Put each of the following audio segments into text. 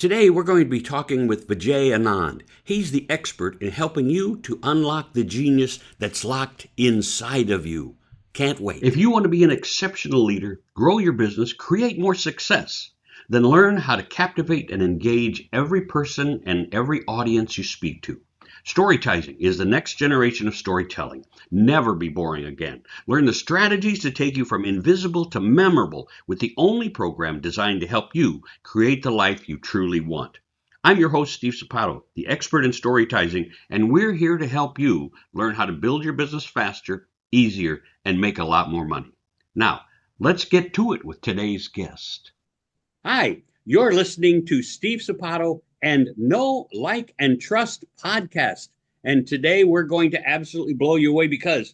Today, we're going to be talking with Vijai Aanand. He's the expert in helping you to unlock the genius that's locked inside of you. Can't wait. If you want to be an exceptional leader, grow your business, create more success, then learn how to captivate and engage every person and every audience you speak to. Storytelling is the next generation of storytelling. Never be boring again. Learn the strategies to take you from invisible to memorable with the only program designed to help you create the life you truly want. I'm your host, Steve Sapato, the expert in storytelling, and we're here to help you learn how to build your business faster, easier, and make a lot more money. Now, let's get to it with today's guest. Hi, you're listening to Steve Sapato and Know, Like, and Trust podcast. And today we're going to absolutely blow you away because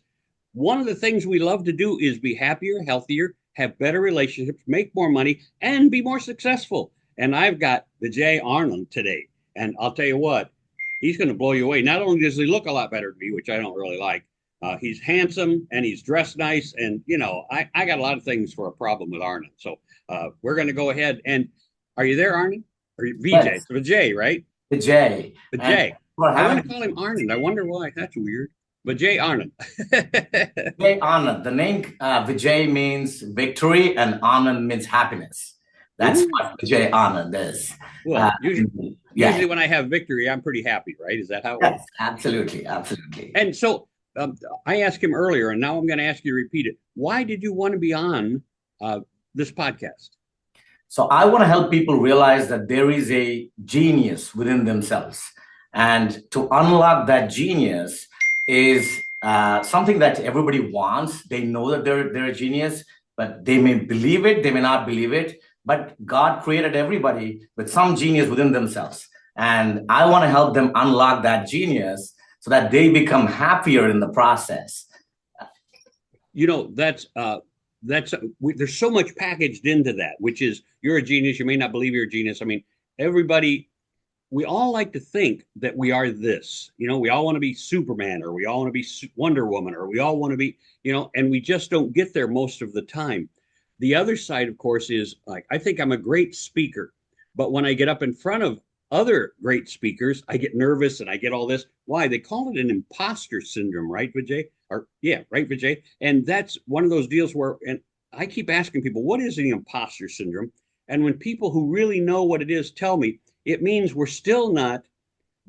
one of the things we love to do is be happier, healthier, have better relationships, make more money, and be more successful. And I've got Vijai Aanand today. And I'll tell you what, he's going to blow you away. Not only does he look a lot better than me, which I don't really like, he's handsome and he's dressed nice. And, you know, I got a lot of things for a problem with Aanand. So we're going to go ahead. And are you there, Aanand? Or Vijay? Yes. It's Vijay, right? Vijay. Vijay. What I want to happened? call him Aanand. I wonder why. That's weird. Vijay Aanand. Vijay Aanand. The name Vijay means victory and Anand means happiness. That's Ooh. what Vijay Aanand is. Well, Yeah. usually when I have victory, I'm pretty happy, right? Is that how it Yes, works? absolutely, absolutely. And so I asked him earlier, and now I'm going to ask you to repeat it. Why did you want to be on this podcast? So I want to help people realize that there is a genius within themselves. And to unlock that genius is something that everybody wants. They know that they're a genius, but they may believe it, they may not believe it. But God created everybody with some genius within themselves. And I want to help them unlock that genius so that they become happier in the process. You know, there's so much packaged into that, which is you're a genius. You may not believe you're a genius. I mean, we all like to think that we are this. You know, we all want to be Superman, or we all want to be Wonder Woman, or we all want to be, you know, and we just don't get there most of the time. The other side, of course, is like, I think I'm a great speaker, but when I get up in front of other great speakers, I get nervous and I get all this. Why? They call it an imposter syndrome, right, Vijay? Or yeah, right, Vijay? And that's one of those deals where, and I keep asking people, what is the imposter syndrome? And when people who really know what it is tell me, it means we're still not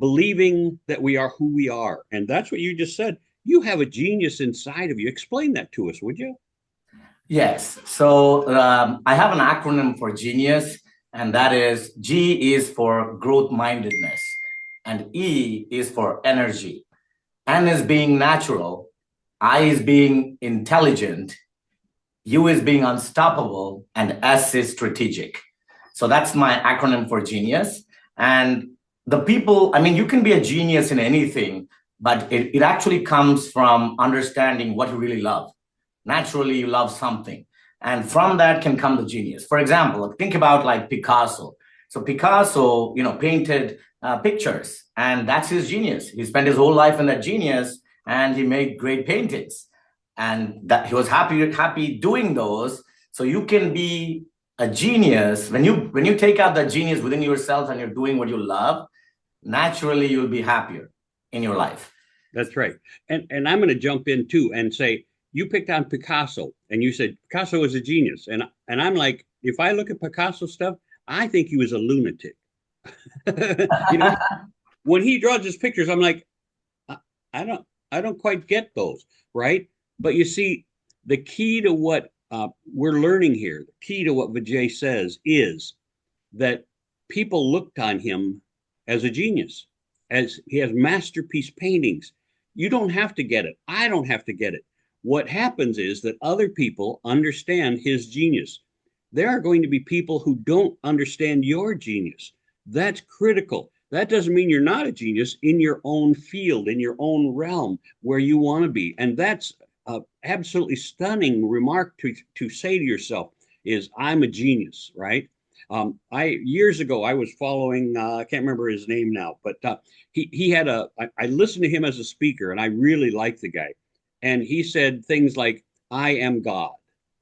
believing that we are who we are. And that's what you just said. You have a genius inside of you. Explain that to us, would you? Yes. So I have an acronym for genius, and that is G is for growth mindedness, and E is for energy. N is being natural, I is being intelligent, U is being unstoppable, and S is strategic. So that's my acronym for genius. And the people, I mean, you can be a genius in anything, but it actually comes from understanding what you really love. Naturally, you love something. And from that can come the genius. For example, think about like Picasso. So Picasso, painted pictures, and that's his genius. He spent his whole life in that genius, and he made great paintings. And that he was happy doing those. So you can be a genius when you take out that genius within yourself and you're doing what you love. Naturally, you'll be happier in your life. That's right. And I'm going to jump in too and say, you picked on Picasso and you said Picasso is a genius. And I'm like, if I look at Picasso stuff, I think he was a lunatic. You know, when he draws his pictures, I'm like, I don't quite get those, right? But you see, the key to what we're learning here, the key to what Vijay says is that people looked on him as a genius, as he has masterpiece paintings. You don't have to get it. I don't have to get it. What happens is that other people understand his genius. There are going to be people who don't understand your genius. That's critical. That doesn't mean you're not a genius in your own field, in your own realm where you want to be. And that's an absolutely stunning remark to say to yourself is, I'm a genius, right? Years ago, I was following, I can't remember his name now, but he had I listened to him as a speaker and I really liked the guy. And he said things like, I am God.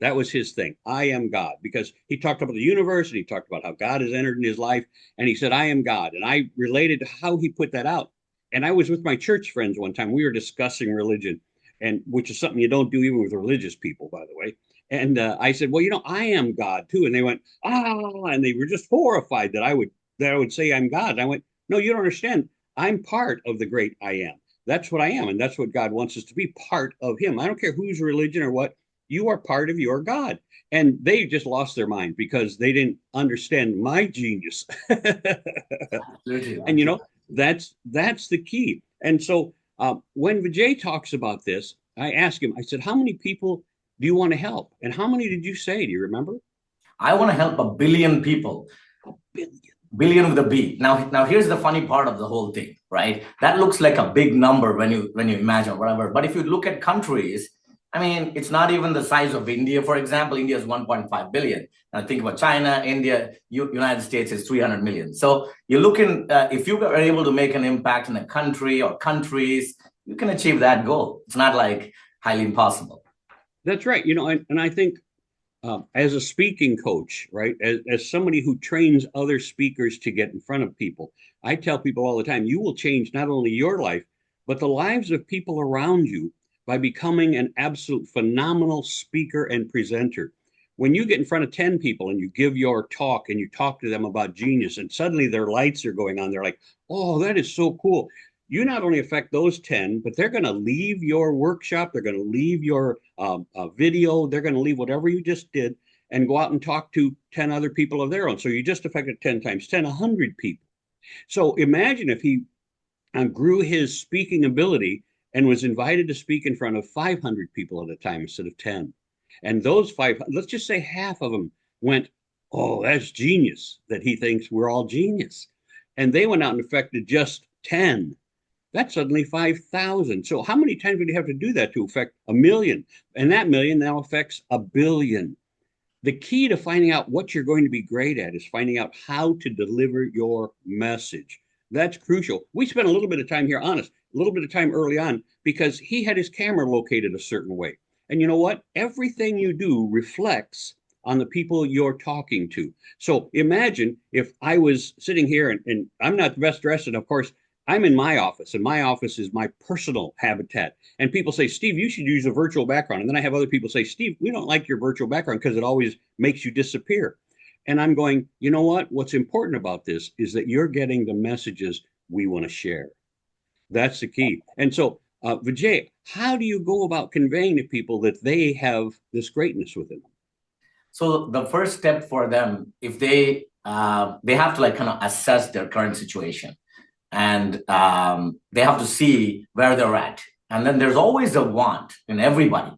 That was his thing. I am God, because he talked about the universe and he talked about how God has entered in his life. And he said, I am God. And I related to how he put that out. And I was with my church friends one time. We were discussing religion, and which is something you don't do even with religious people, by the way. And I said, well, I am God too. And they went, and they were just horrified that I would say I'm God. And I went, no, you don't understand. I'm part of the great I am. That's what I am. And that's what God wants us to be, part of him. I don't care whose religion or what, you are part of your God. And they just lost their mind because they didn't understand my genius. Absolutely. And that's the key. And so when Vijay talks about this, I asked him, I said, how many people do you want to help? And how many did you say? Do you remember? I want to help 1 billion people. A billion. Billion with a B. Now here's the funny part of the whole thing, right? That looks like a big number when you imagine whatever. But if you look at countries, I mean, it's not even the size of India. For example, India is 1.5 billion. Now think about China, India, United States is 300 million. So you're looking, if you are able to make an impact in a country or countries, you can achieve that goal. It's not like highly impossible. That's right. And I think as a speaking coach, right, as somebody who trains other speakers to get in front of people, I tell people all the time, you will change not only your life, but the lives of people around you by becoming an absolute phenomenal speaker and presenter. When you get in front of 10 people and you give your talk and you talk to them about genius, and suddenly their lights are going on, they're like, oh, that is so cool. You not only affect those 10, but they're going to leave your workshop, they're going to leave your video, they're going to leave whatever you just did and go out and talk to 10 other people of their own. So you just affected 10 times 10, 100 people. So imagine if he grew his speaking ability and was invited to speak in front of 500 people at a time instead of 10. And those five, let's just say half of them went, oh, that's genius, that he thinks we're all genius. And they went out and affected just 10. That's suddenly 5,000. So how many times would you have to do that to affect 1 million? And that million now affects 1 billion. The key to finding out what you're going to be great at is finding out how to deliver your message. That's crucial. We spent a little bit of time here, honest, a little bit of time early on, because he had his camera located a certain way. And you know what? Everything you do reflects on the people you're talking to. So imagine if I was sitting here and I'm not the best dressed, and of course, I'm in my office, and my office is my personal habitat. And people say, Steve, you should use a virtual background. And then I have other people say, Steve, we don't like your virtual background because it always makes you disappear. And I'm going, you know what? What's important about this is that you're getting the messages we want to share. That's the key. And so, Vijay, how do you go about conveying to people that they have this greatness within them? So the first step for them, if they have to kind of assess their current situation, and they have to see where they're at. And then there's always a want in everybody.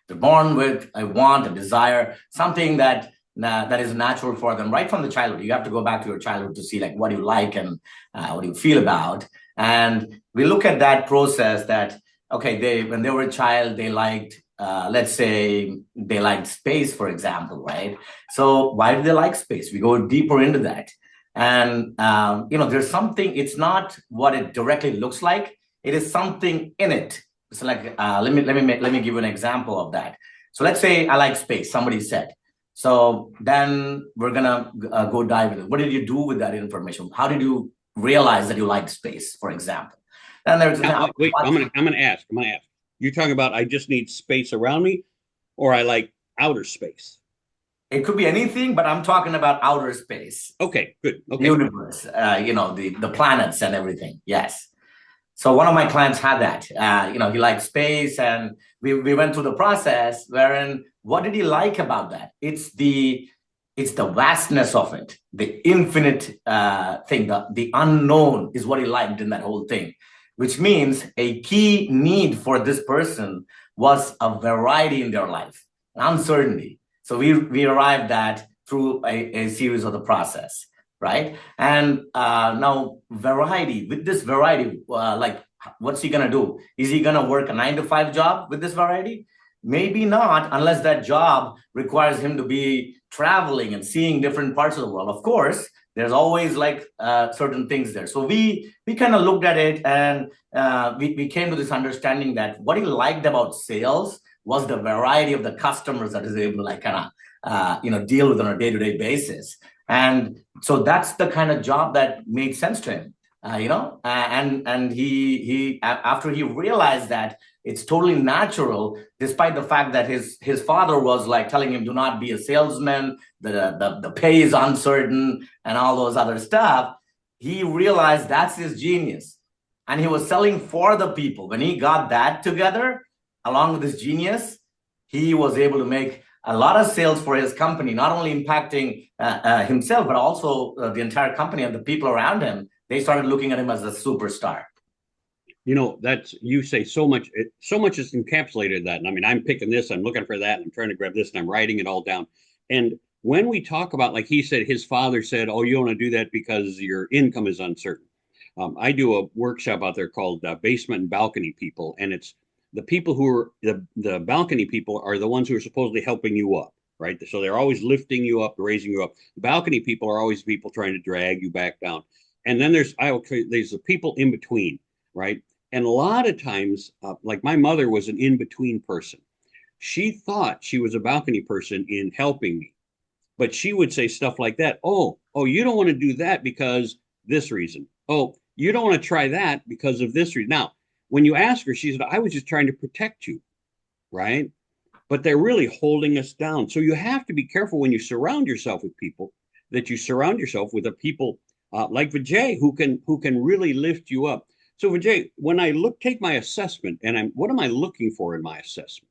They're born with a want, a desire, something that is natural for them right from the childhood. You have to go back to your childhood to see what you like and what you feel about. And we look at that process that, okay, when they were a child, they liked, let's say they liked space, for example, right? So why do they like space? We go deeper into that. And, there's something, it's not what it directly looks like. It is something in it. So let me give you an example of that. So let's say I like space, somebody said. So then we're going to go dive into it. What did you do with that information? How did you realize that you like space, for example? And there's wait, I'm going to ask. You're talking about I just need space around me, or I like outer space? It could be anything, but I'm talking about outer space. Okay, good. Okay. Universe, the planets and everything. Yes. So one of my clients had that. He liked space, and we went through the process wherein what did he like about that? It's the vastness of it, the infinite thing, the unknown is what he liked in that whole thing, which means a key need for this person was a variety in their life, uncertainty. So we arrived at through a series of the process, right? And now variety, with this variety, what's he gonna do? Is he gonna work a 9-to-5 job with this variety? Maybe not, unless that job requires him to be traveling and seeing different parts of the world. Of course, there's always certain things there. So we kind of looked at it, and we came to this understanding that what he liked about sales was the variety of the customers that is able to like kind of deal with on a day-to-day basis. And so that's the kind of job that made sense to him. And he after he realized that it's totally natural, despite the fact that his father was like telling him, do not be a salesman, the pay is uncertain and all those other stuff. He realized that's his genius. And he was selling for the people. When he got that together, along with his genius, he was able to make a lot of sales for his company, not only impacting himself, but also the entire company and the people around him. They started looking at him as a superstar. That's, you say so much is encapsulated in that. And I mean, I'm picking this, I'm looking for that, and I'm trying to grab this, and I'm writing it all down. And when we talk about, like he said, his father said, oh, you want to do that because your income is uncertain. I do a workshop out there called Basement and Balcony People, and it's the people who are the balcony people are the ones who are supposedly helping you up, right? So they're always lifting you up, raising you up. The balcony people are always people trying to drag you back down. And then there's the people in between, right? And a lot of times, like my mother was an in-between person. She thought she was a balcony person in helping me, but she would say stuff like that. Oh, you don't want to do that because this reason. Oh, you don't want to try that because of this reason. Now, when you ask her, she said, I was just trying to protect you, right? But they're really holding us down. So you have to be careful when you surround yourself with people, that you surround yourself with the people like Vijay who can really lift you up. So Vijay, when I take my assessment, and what am I looking for in my assessment?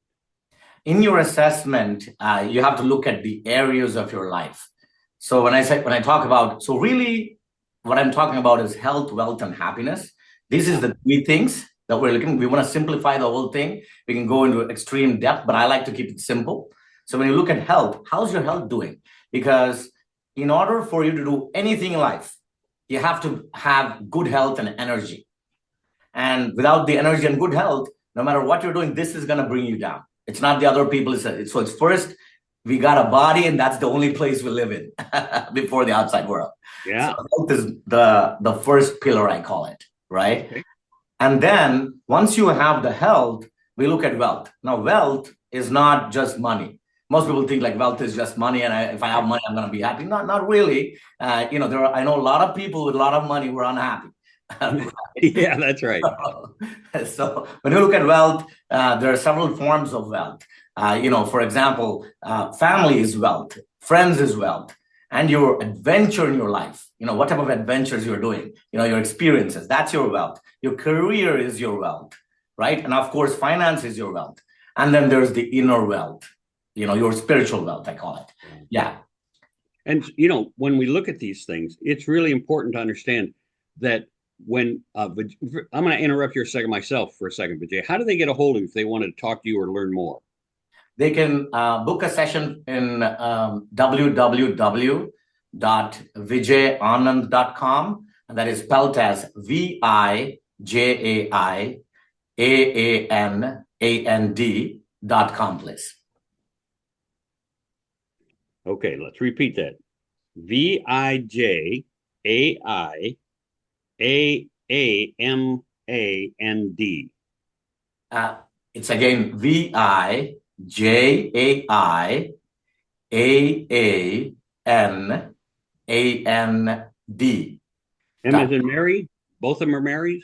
In your assessment, you have to look at the areas of your life. So when I talk about, so really what I'm talking about is health, wealth, and happiness. These is the three things that we're looking. We want to simplify the whole thing. We can go into extreme depth, but I like to keep it simple. So when you look at health, how's your health doing? Because in order for you to do anything in life, you have to have good health and energy. And without the energy and good health, no matter what you're doing, this is going to bring you down. It's not the other people. So it's first, we got a body, and that's the only place we live in before the outside world. Yeah. So health is the first pillar, I call it, right? Okay. And then once you have the health, we look at wealth. Now, wealth is not just money. Most people think like wealth is just money, and if I have money, I'm going to be happy. Not really. I know a lot of people with a lot of money who are unhappy. Yeah, that's right. So when you look at wealth, there are several forms of wealth. For example, family is wealth, friends is wealth, and your adventure in your life. What type of adventures you're doing, your experiences, that's your wealth. Your career is your wealth, right? And of course, finance is your wealth. And then there's the inner wealth, your spiritual wealth, I call it. Yeah. And, when we look at these things, it's really important to understand that when I'm going to interrupt you for a second, Vijay. How do they get a hold of you if they want to talk to you or learn more? They can book a session in www.vijaiaanand.com, and that is spelled as VijaiAanand.com, please. Okay, let's repeat that. VIJAIAAMAND. It's again VIJAIAAMAND. M as in Mary? Both of them are Marys?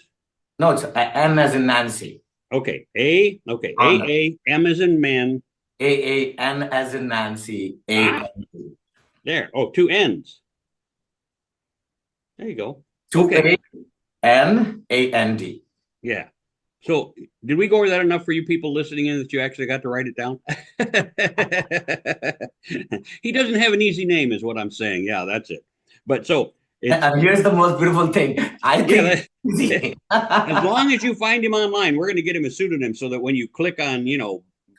No, it's M as in Nancy. Okay. A, M as in man. N as in Nancy. A-N-D. There. Oh, two N's. There you go. Okay. A-N-A-N-D. Yeah. So did we go over that enough for you people listening in that you actually got to write it down? He doesn't have an easy name is what I'm saying. Yeah, that's it. But so and here's the most beautiful thing. I think as long as you find him online, we're going to get him a pseudonym so that when you click on,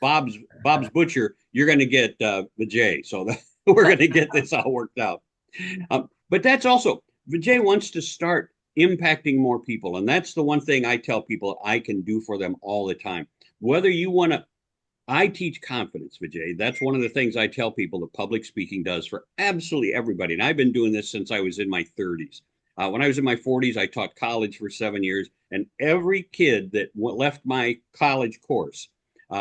Bob's Butcher, you're going to get Vijay. So we're going to get this all worked out. But that's also, Vijay wants to start impacting more people. And that's the one thing I tell people I can do for them all the time. Whether you want to, I teach confidence, Vijay. That's one of the things I tell people that public speaking does for absolutely everybody. And I've been doing this since I was in my 30s. When I was in my 40s, I taught college for 7 years. And every kid that left my college course,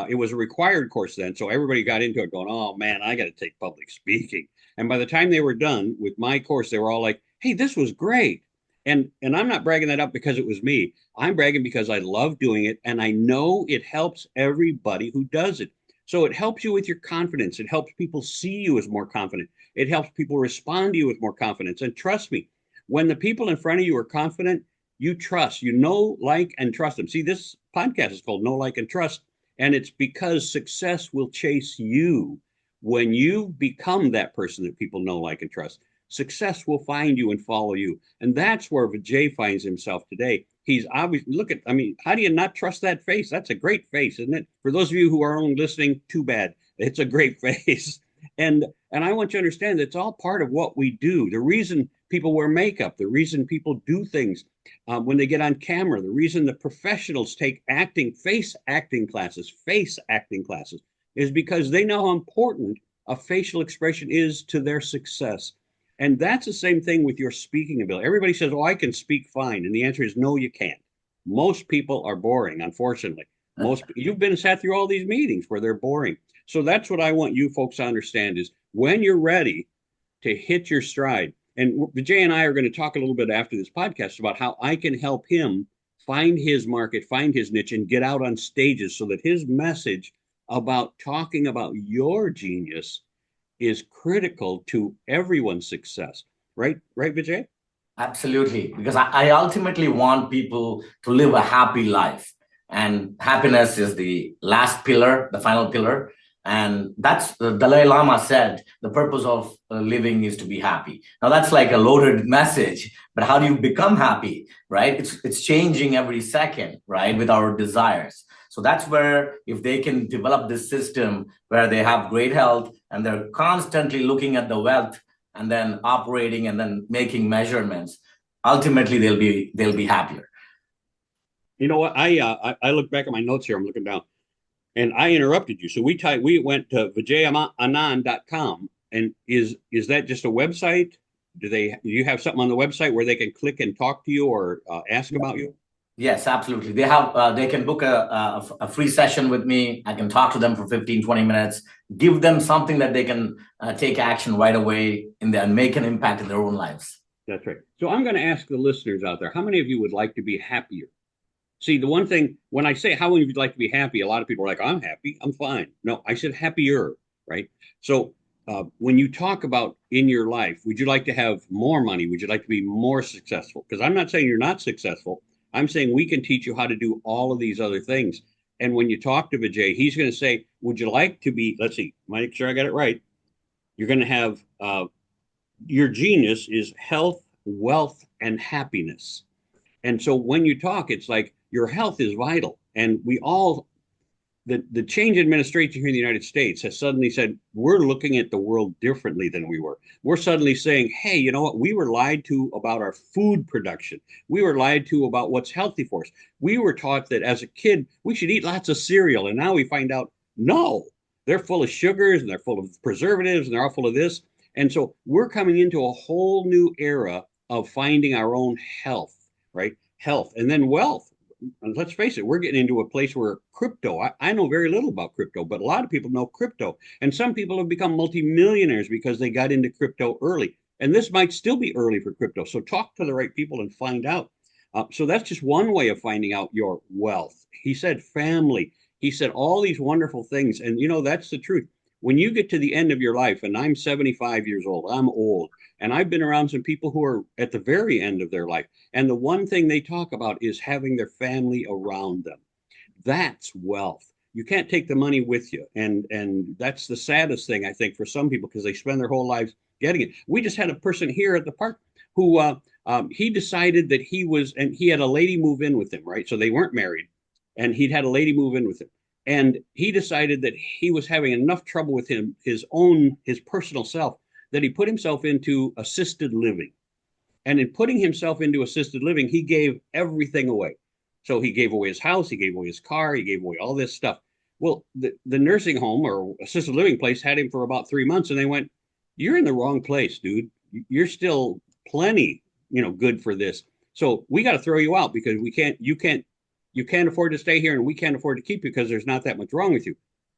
It was a required course then, so everybody got into it going, oh man, I got to take public speaking. And by the time they were done with my course, they were all like, hey, this was great. And I'm not bragging that up because it was me. I'm bragging because I love doing it, and I know it helps everybody who does it. So it helps you with your confidence. It helps people see you as more confident. It helps people respond to you with more confidence. And trust me, when the people in front of you are confident, you trust, you know, like, and trust them. See, this podcast is called Know, Like, and Trust. And it's because success will chase you when you become that person that people know, like, and trust. Success will find you and follow you. And that's where Vijay finds himself today. He's obviously, look at, I mean, how do you not trust that face? That's a great face, isn't it? For those of you who are only listening, too bad. It's a great face. And I want you to understand that it's all part of what we do. The reason people wear makeup, the reason people do things when they get on camera, the reason the professionals take face acting classes is because they know how important a facial expression is to their success. And that's the same thing with your speaking ability. Everybody says, oh, I can speak fine. And the answer is no, you can't. Most people are boring, unfortunately. You've been sat through all these meetings where they're boring. So that's what I want you folks to understand is when you're ready to hit your stride. And Vijay and I are going to talk a little bit after this podcast about how I can help him find his market, find his niche, and get out on stages so that his message about talking about your genius is critical to everyone's success. Right, Vijay? Absolutely. Because I ultimately want people to live a happy life. And happiness is the last pillar, the final pillar. And that's the Dalai Lama said, the purpose of living is to be happy. Now that's like a loaded message, but how do you become happy, right? It's changing every second, right? With our desires. So that's where if they can develop this system where they have great health and they're constantly looking at the wealth and then operating and then making measurements, ultimately they'll be happier. You know what? I look back at my notes here. I'm looking down. And I interrupted you. So we went to vijaianand.com. And is that just a website? Do you have something on the website where they can click and talk to you or ask about you? Yes, absolutely. They can book a free session with me. I can talk to them for 15, 20 minutes, give them something that they can take action right away and make an impact in their own lives. That's right. So I'm going to ask the listeners out there, how many of you would like to be happier? See, the one thing, when I say how would you like to be happy, a lot of people are like, I'm happy, I'm fine. No, I said happier, right? So when you talk about in your life, would you like to have more money? Would you like to be more successful? Because I'm not saying you're not successful. I'm saying we can teach you how to do all of these other things. And when you talk to Vijay, he's going to say, would you like to be, let's see, make sure I got it right. You're going to have, your genius is health, wealth, and happiness. And so when you talk, it's like your health is vital. And the change administration here in the United States has suddenly said, we're looking at the world differently than we were. We're suddenly saying, hey, you know what? We were lied to about our food production. We were lied to about what's healthy for us. We were taught that as a kid, we should eat lots of cereal. And now we find out, no, they're full of sugars and they're full of preservatives and they're all full of this. And so we're coming into a whole new era of finding our own health, right? Health and then wealth. And let's face it, we're getting into a place where crypto, I know very little about crypto, but a lot of people know crypto. And some people have become multimillionaires because they got into crypto early. And this might still be early for crypto. So talk to the right people and find out. So that's just one way of finding out your wealth. He said family. He said all these wonderful things. And, you know, that's the truth. When you get to the end of your life, and I'm 75 years old, I'm old, and I've been around some people who are at the very end of their life. And the one thing they talk about is having their family around them. That's wealth. You can't take the money with you. And that's the saddest thing, I think, for some people, because they spend their whole lives getting it. We just had a person here at the park who he decided that and he had a lady move in with him, right? So they weren't married. And he'd had a lady move in with him. And he decided that he was having enough trouble with his personal self, that he put himself into assisted living. And in putting himself into assisted living, he gave everything away. So he gave away his house, he gave away his car, he gave away all this stuff. Well, the nursing home or assisted living place had him for about 3 months, and they went, you're in the wrong place, dude. You're still plenty, good for this. So we got to throw you out because you you can't afford to stay here and we can't afford to keep you because there's not that much wrong with you.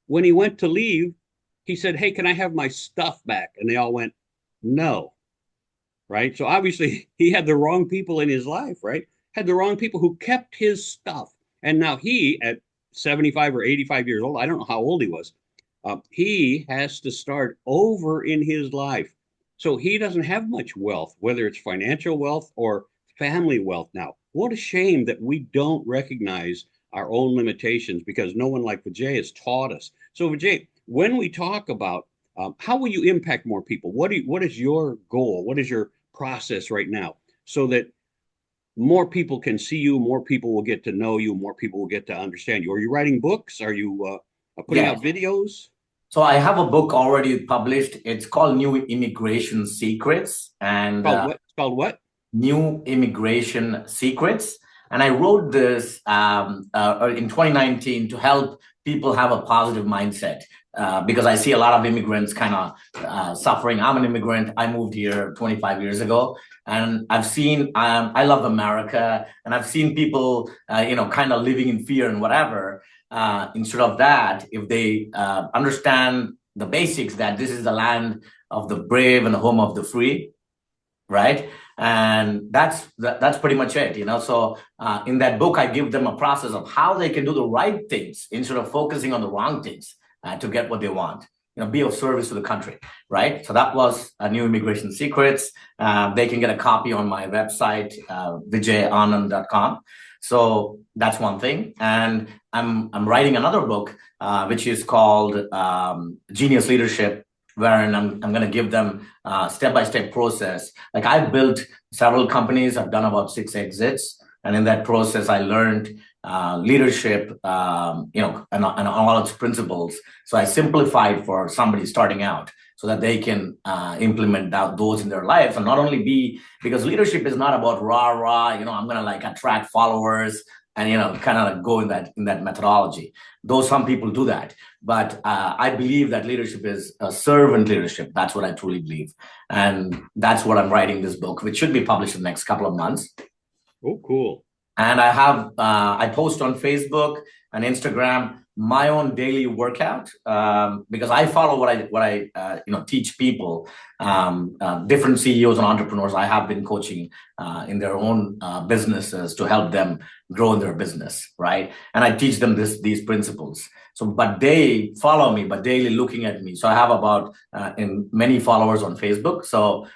When he went to leave, he said, hey, can I have my stuff back? And they all went, no. Right. So obviously he had the wrong people in his life, right? Had the wrong people who kept his stuff. And now he, at 75 or 85 years old, I don't know how old he was, he has to start over in his life. So he doesn't have much wealth, whether it's financial wealth or family wealth now. What a shame that we don't recognize our own limitations because no one like Vijay has taught us. So Vijay, when we talk about how will you impact more people? What is your goal? What is your process right now so that more people can see you, more people will get to know you, more people will get to understand you? Are you writing books? Are you putting Yes. out videos? So I have a book already published. It's called New Immigration Secrets. And It's called what? New Immigration Secrets. And I wrote this in 2019 to help people have a positive mindset because I see a lot of immigrants kind of suffering. I'm an immigrant. I moved here 25 years ago. And I've seen, I love America, and I've seen people, kind of living in fear and whatever. Instead of that, if they understand the basics that this is the land of the brave and the home of the free, right? And that's pretty much it, So in that book, I give them a process of how they can do the right things instead of focusing on the wrong things to get what they want. Be of service to the country, right? So that was New Immigration Secrets. They can get a copy on my website, vijaianand.com. So that's one thing. And I'm writing another book, which is called Genius Leadership, wherein I'm going to give them a step-by-step process. Like I've built several companies. I've done about 6 exits. And in that process, I learned leadership, and all its principles. So I simplified for somebody starting out so that they can implement those in their lives, and not only because leadership is not about rah, I'm going to like attract followers and, kind of go in that methodology. Though some people do that, but I believe that leadership is a servant leadership. That's what I truly believe. And that's what I'm writing this book, which should be published in the next couple of months. Oh, cool. And I post on Facebook and Instagram my own daily workout because I follow what I teach people, different CEOs and entrepreneurs. I have been coaching in their own businesses to help them grow in their business, right? And I teach them these principles. So, but they follow me, but daily looking at me. So I have about many followers on Facebook. So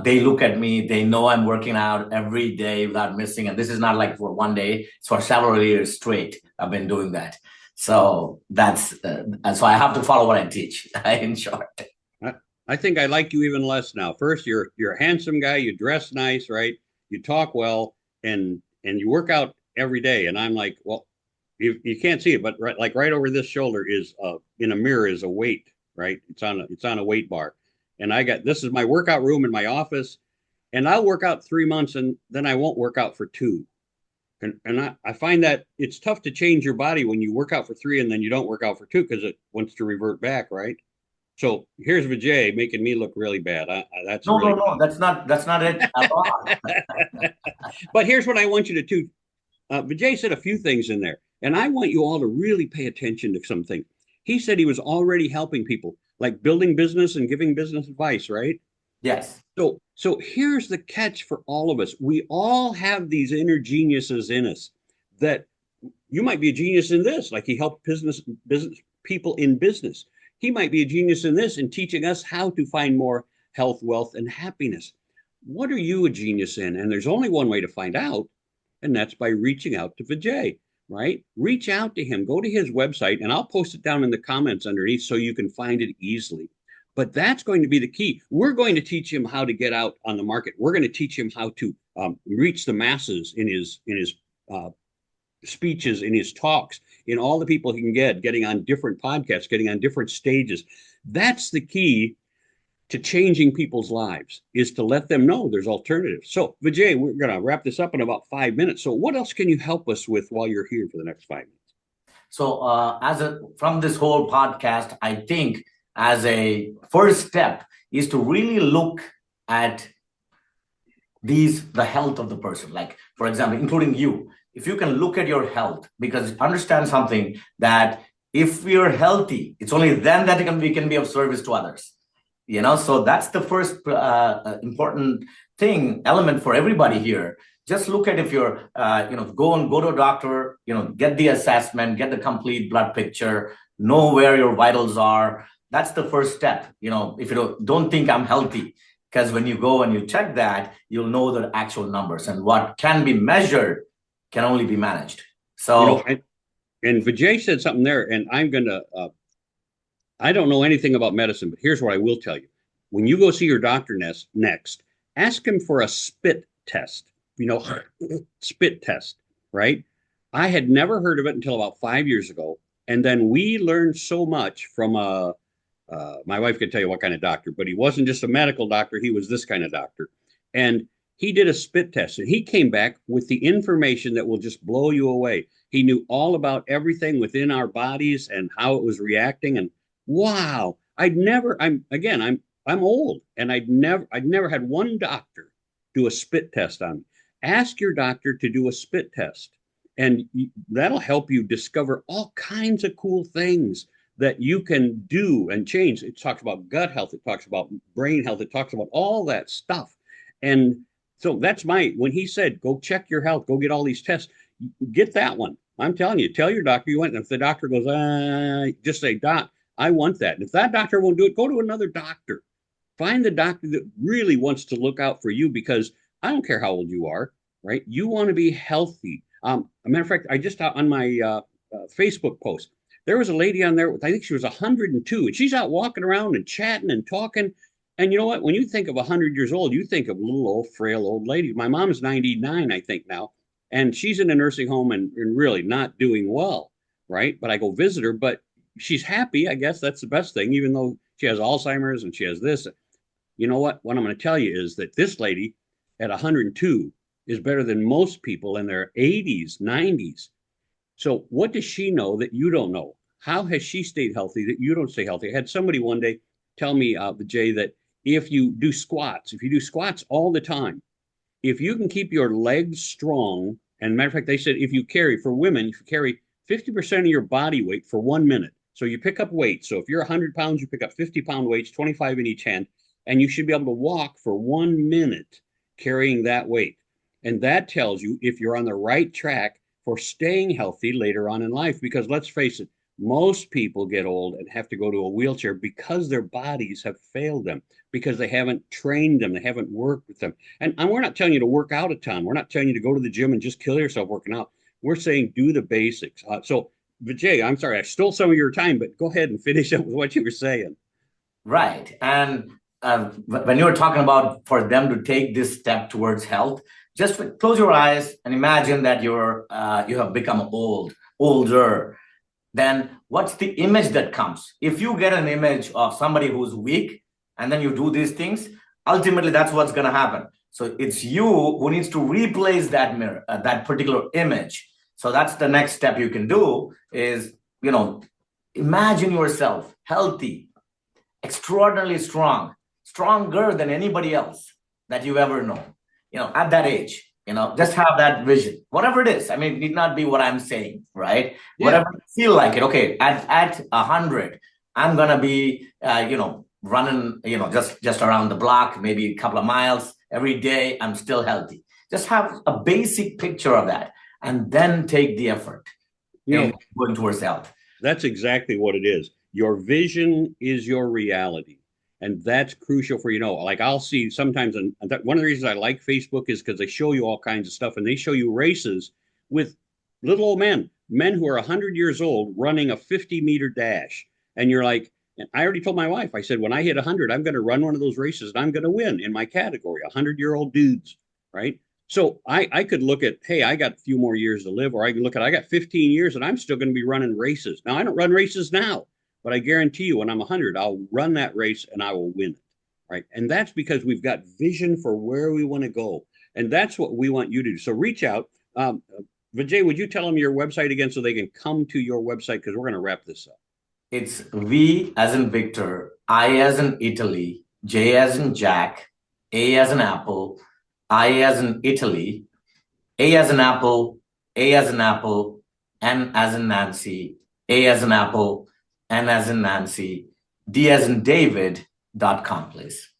they look at me, they know I'm working out every day without missing. And this is not like for one day, it's for several years straight. I've been doing that. So that's, so I have to follow what I teach, in short. I think I like you even less now. First, you're a handsome guy, you dress nice, right? You talk well, and you work out every day. And I'm like, well, you can't see it, but right over this shoulder is in a mirror is a weight, right? It's on a weight bar. And this is my workout room in my office, and I'll work out 3 months and then I won't work out for 2. And I find that it's tough to change your body when you work out for 3 and then you don't work out for 2 because it wants to revert back, right? So here's Vijay making me look really bad. No, that's not it at all. But here's what I want you to do. Vijay said a few things in there, and I want you all to really pay attention to something. He said he was already helping people, like building business and giving business advice, right? Yes. So here's the catch for all of us. We all have these inner geniuses in us that you might be a genius in this, like he helped business people in business. He might be a genius in this in teaching us how to find more health, wealth, and happiness. What are you a genius in? And there's only one way to find out, and that's by reaching out to Vijay, right? Reach out to him, go to his website, and I'll post it down in the comments underneath so you can find it easily. But that's going to be the key. We're going to teach him how to get out on the market. We're going to teach him how to reach the masses in his speeches, in his talks, in all the people he can getting on different podcasts, getting on different stages. That's the key to changing people's lives, is to let them know there's alternatives. So, Vijay, we're going to wrap this up in about 5 minutes. So what else can you help us with while you're here for the next 5 minutes? So from this whole podcast, I think as a first step is to really look at the health of the person. Like, for example, including you, if you can look at your health, because understand something, that if we are healthy, it's only then that we can be of service to others. So that's the first important element for everybody here. Just look at, if you're go to a doctor, get the assessment, get the complete blood picture, know where your vitals are. That's the first step. If you don't think I'm healthy, because when you go and you check that, you'll know the actual numbers, and what can be measured can only be managed. So, and Vijay said something there, and I'm going to, I don't know anything about medicine, but here's what I will tell you. When you go see your doctor next, ask him for a spit test, spit test, right? I had never heard of it until about 5 years ago. And then we learned so much from my wife could tell you what kind of doctor, but he wasn't just a medical doctor. He was this kind of doctor. And he did a spit test, and he came back with the information that will just blow you away. He knew all about everything within our bodies and how it was reacting. And wow, I'm old, and I'd never had one doctor do a spit test on me. Ask your doctor to do a spit test, and that'll help you discover all kinds of cool things that you can do and change. It talks about gut health. It talks about brain health. It talks about all that stuff. And so that's when he said, go check your health, go get all these tests, get that one. I'm telling you, tell your doctor you went. And if the doctor goes, just say, Doc, I want that. And if that doctor won't do it, go to another doctor. Find the doctor that really wants to look out for you, because I don't care how old you are, right? You want to be healthy. A matter of fact, I just on my Facebook post, there was a lady on there, I think she was 102, and she's out walking around and chatting and talking. And you know what? When you think of 100 years old, you think of little old, frail old lady. My mom is 99, I think now, and she's in a nursing home and really not doing well, right? But I go visit her, but she's happy. I guess that's the best thing, even though she has Alzheimer's and she has this. You know what? What I'm going to tell you is that this lady at 102 is better than most people in their 80s, 90s. So what does she know that you don't know? How has she stayed healthy that you don't stay healthy? I had somebody one day tell me, Jay, that if you do squats all the time, if you can keep your legs strong, and matter of fact, they said if you carry 50% of your body weight for 1 minute. So you pick up weights. So if you're 100 pounds, you pick up 50-pound weights, 25 in each hand, and you should be able to walk for 1 minute carrying that weight. And that tells you if you're on the right track for staying healthy later on in life. Because let's face it, most people get old and have to go to a wheelchair because their bodies have failed them, because they haven't trained them, they haven't worked with them. And we're not telling you to work out a ton. We're not telling you to go to the gym and just kill yourself working out. We're saying do the basics. So, Vijay, I'm sorry, I stole some of your time, but go ahead and finish up with what you were saying. Right. And when you were talking about for them to take this step towards health, just close your eyes and imagine that you have become older. Then what's the image that comes? If you get an image of somebody who's weak and then you do these things, ultimately that's what's going to happen. So it's you who needs to replace that mirror, that particular image. So that's the next step you can do is, imagine yourself healthy, extraordinarily strong, stronger than anybody else that you ever know, at that age. Just have that vision, whatever it is. I mean, it need not be what I'm saying, right? Yeah. Whatever you feel like it. Okay, at 100, I'm gonna be, running, just around the block, maybe a couple of miles every day. I'm still healthy. Just have a basic picture of that, and then take the effort. Going towards health. That's exactly what it is. Your vision is your reality. And that's crucial for, like I'll see sometimes, and one of the reasons I like Facebook is because they show you all kinds of stuff, and they show you races with little old men who are 100 years old running a 50-meter dash. And you're like, and I already told my wife, I said, when I hit 100, I'm going to run one of those races and I'm going to win in my category, 100-year-old dudes, right? So I could look at, hey, I got a few more years to live, or I can look at, I got 15 years and I'm still going to be running races. Now, I don't run races now, but I guarantee you when I'm 100, I'll run that race and I will win it, right? And that's because we've got vision for where we want to go. And that's what we want you to do. So reach out. Vijay, would you tell them your website again so they can come to your website? Because we're going to wrap this up. It's V as in Victor, I as in Italy, J as in Jack, A as in Apple, I as in Italy, A as in Apple, A as in Apple, N as in Nancy, A as in Apple, N as in Nancy, D as in David.com, please.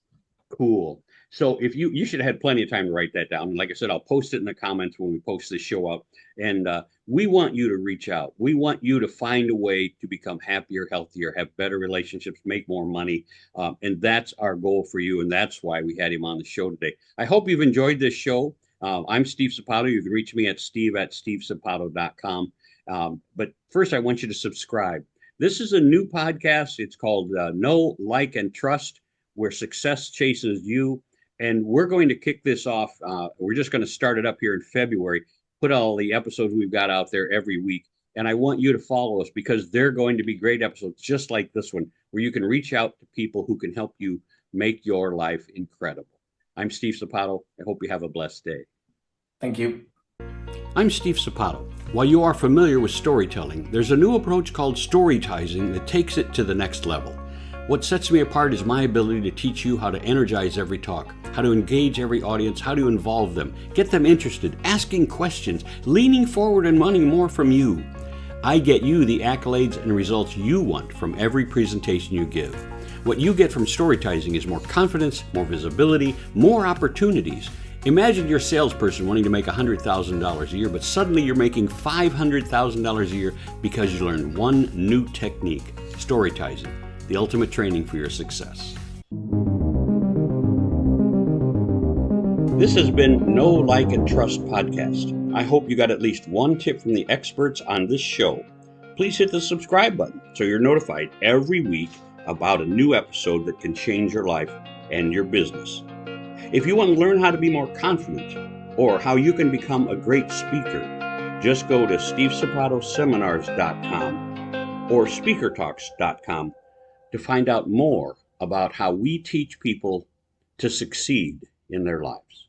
Cool. So if you should have had plenty of time to write that down. Like I said, I'll post it in the comments when we post this show up. And we want you to reach out. We want you to find a way to become happier, healthier, have better relationships, make more money. And that's our goal for you. And that's why we had him on the show today. I hope you've enjoyed this show. I'm Steve Sapato. You can reach me at steve@stevesapato.com. But first, I want you to subscribe. This is a new podcast. It's called Know, Like, and Trust, where success chases you. And we're going to kick this off. We're just going to start it up here in February, put all the episodes we've got out there every week. And I want you to follow us because they're going to be great episodes just like this one, where you can reach out to people who can help you make your life incredible. I'm Steve Sapato. I hope you have a blessed day. Thank you. I'm Steve Sapato. While you are familiar with storytelling, there's a new approach called storytizing that takes it to the next level. What sets me apart is my ability to teach you how to energize every talk, how to engage every audience, how to involve them, get them interested, asking questions, leaning forward and wanting more from you. I get you the accolades and results you want from every presentation you give. What you get from storytizing is more confidence, more visibility, more opportunities. Imagine you're a salesperson wanting to make $100,000 a year, but suddenly you're making $500,000 a year because you learned one new technique, storytizing, the ultimate training for your success. This has been Know, Like, and Trust podcast. I hope you got at least one tip from the experts on this show. Please hit the subscribe button so you're notified every week about a new episode that can change your life and your business. If you want to learn how to be more confident or how you can become a great speaker, just go to stevesapatoseminars.com or speakertalks.com to find out more about how we teach people to succeed in their lives.